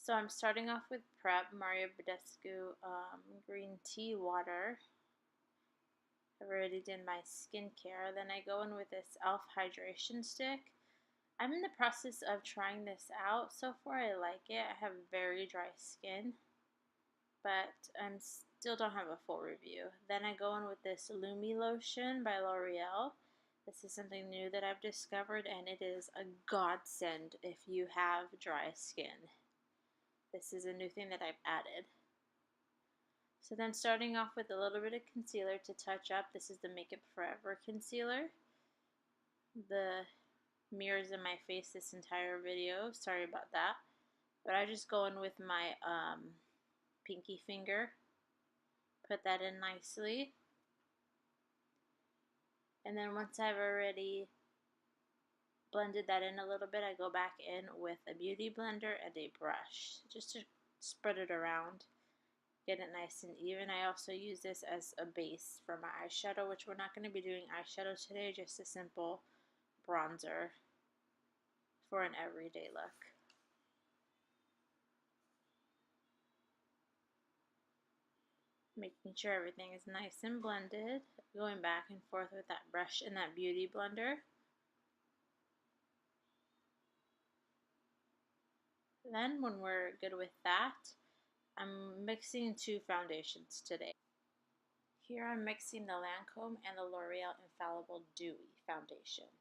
So I'm starting off with Prep Mario Badescu green tea water. I've already done my skincare. Then I go in with this e.l.f. hydration stick. I'm in the process of trying this out. So far I like it. I have very dry skin, but I still don't have a full review. Then I go in with this Lotion by L'Oreal. This is something new that I've discovered, and it is a godsend if you have dry skin. This is a new thing that I've added. So then starting off with a little bit of concealer to touch up. This is the Makeup Forever concealer. The mirrors in my face this entire video. Sorry about that. But I just go in with my pinky finger. Put that in nicely. And then once I've already blended that in a little bit, I go back in with a beauty blender and a brush just to spread it around, get it nice and even. I also use this as a base for my eyeshadow, which we're not going to be doing eyeshadow today, just a simple bronzer for an everyday look. Making sure everything is nice and blended, going back and forth with that brush and that beauty blender. Then when we're good with that, I'm mixing two foundations today. Here I'm mixing the Lancome and the L'Oreal Infallible Dewy foundation.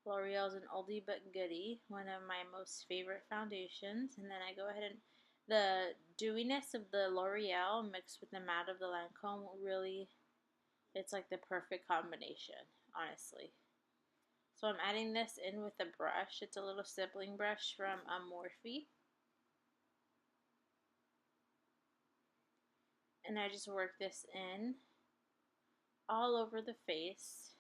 L'Oreal is an oldie but goodie, one of my most favorite foundations. And then I go ahead and the dewiness of the L'Oreal mixed with the matte of the Lancome, really, it's like the perfect combination, honestly. So I'm adding this in with a brush. It's a little sibling brush from Morphe. And I just work this in all over the face.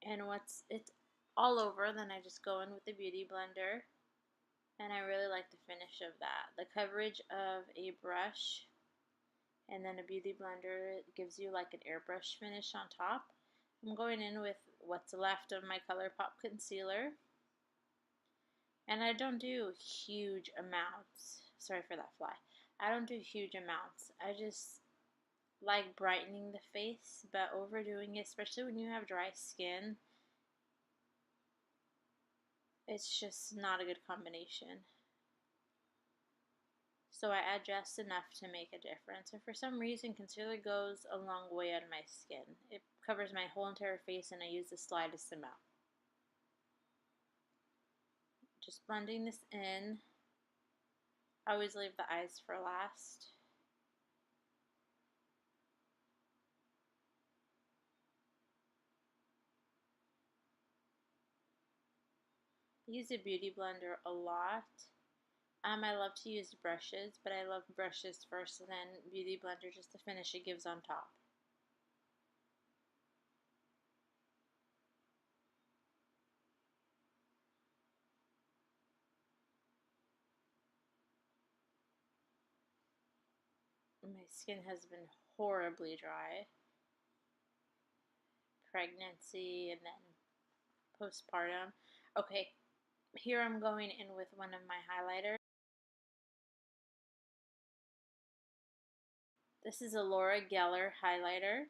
And once it's all over, then I just go in with the beauty blender. And I really like the finish of that. The coverage of a brush and then a beauty blender gives you like an airbrush finish on top. I'm going in with what's left of my Colourpop concealer. And I don't do huge amounts. Sorry for that fly. I don't do huge amounts. I just like brightening the face, but overdoing it, especially when you have dry skin, it's just not a good combination. So I add just enough to make a difference. And for some reason, concealer goes a long way out of my skin. It covers my whole entire face, and I use the slightest amount. Just blending this in. I always leave the eyes for last. I use a beauty blender a lot. I love to use brushes, but I love brushes first and then beauty blender, just the finish it gives on top. My skin has been horribly dry. Pregnancy and then postpartum. Okay, here I'm going in with one of my highlighters. This is a Laura Geller highlighter.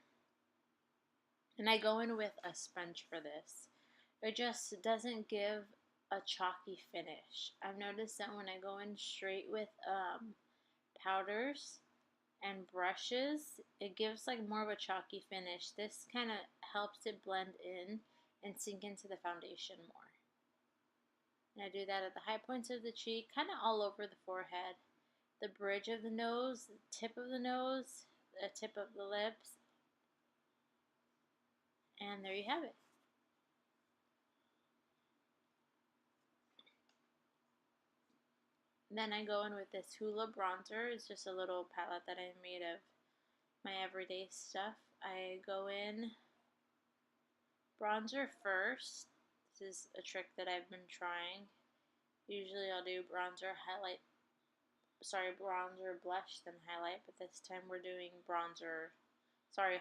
And I go in with a sponge for this. It just doesn't give a chalky finish. I've noticed that when I go in straight with powders and brushes, it gives like more of a chalky finish. This kind of helps it blend in and sink into the foundation more. And I do that at the high points of the cheek, kind of all over the forehead, the bridge of the nose, the tip of the nose, the tip of the lips, and there you have it. Then I go in with this Hula bronzer. It's just a little palette that I made of my everyday stuff. I go in bronzer first. This is a trick that I've been trying. Usually I'll do bronzer, blush, then highlight, but this time we're doing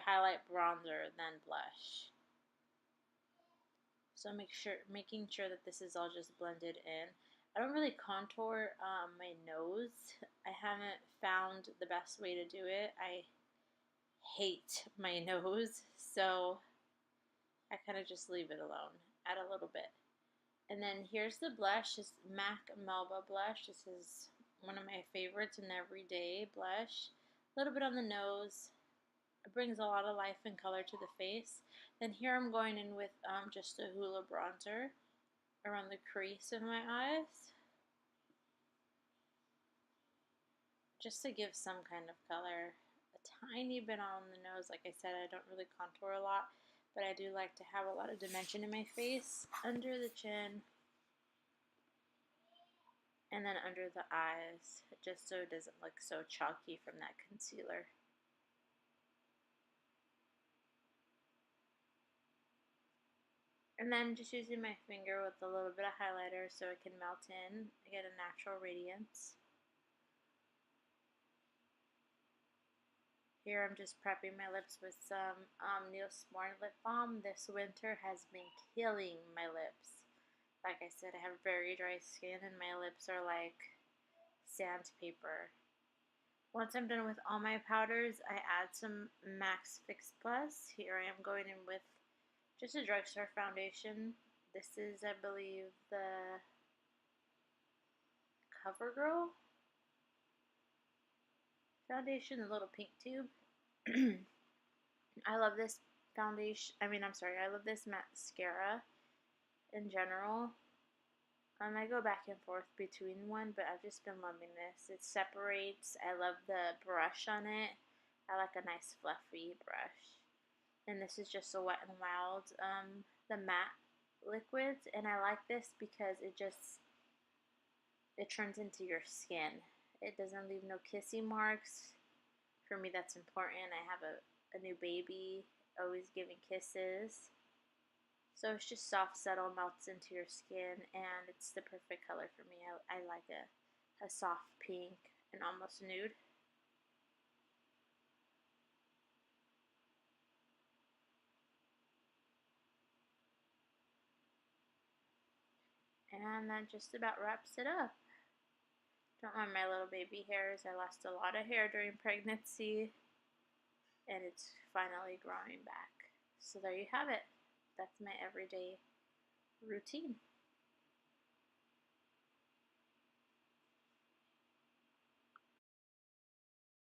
highlight, bronzer, then blush. So making sure that this is all just blended in. I don't really contour my nose. I haven't found the best way to do it. I hate my nose, so I kind of just leave it alone. Add a little bit. And then here's the blush. This MAC Melba blush. This is one of my favorites, an everyday blush. A little bit on the nose. It brings a lot of life and color to the face. Then here I'm going in with just a Hula bronzer around the crease of my eyes, just to give some kind of color. A tiny bit on the nose. Like I said, I don't really contour a lot, but I do like to have a lot of dimension in my face. Under the chin, and then under the eyes, just so it doesn't look so chalky from that concealer. And then just using my finger with a little bit of highlighter so it can melt in. I get a natural radiance. Here I'm just prepping my lips with some Neosporin lip balm. This winter has been killing my lips. Like I said, I have very dry skin and my lips are like sandpaper. Once I'm done with all my powders, I add some Max Fix Plus. Here I am going in with just a drugstore foundation. This is, I believe, the CoverGirl foundation, the little pink tube. I love this foundation. I love this mascara in general. I go back and forth between one, but I've just been loving this. It separates. I love the brush on it. I like a nice fluffy brush. And this is just a Wet n Wild, the matte liquids. And I like this because it turns into your skin. It doesn't leave no kissy marks. For me, that's important. I have a new baby, always giving kisses. So it's just soft, subtle, melts into your skin, and it's the perfect color for me. I like a soft pink and almost nude. And that just about wraps it up. Don't mind my little baby hairs. I lost a lot of hair during pregnancy, and it's finally growing back. So there you have it. That's my everyday routine.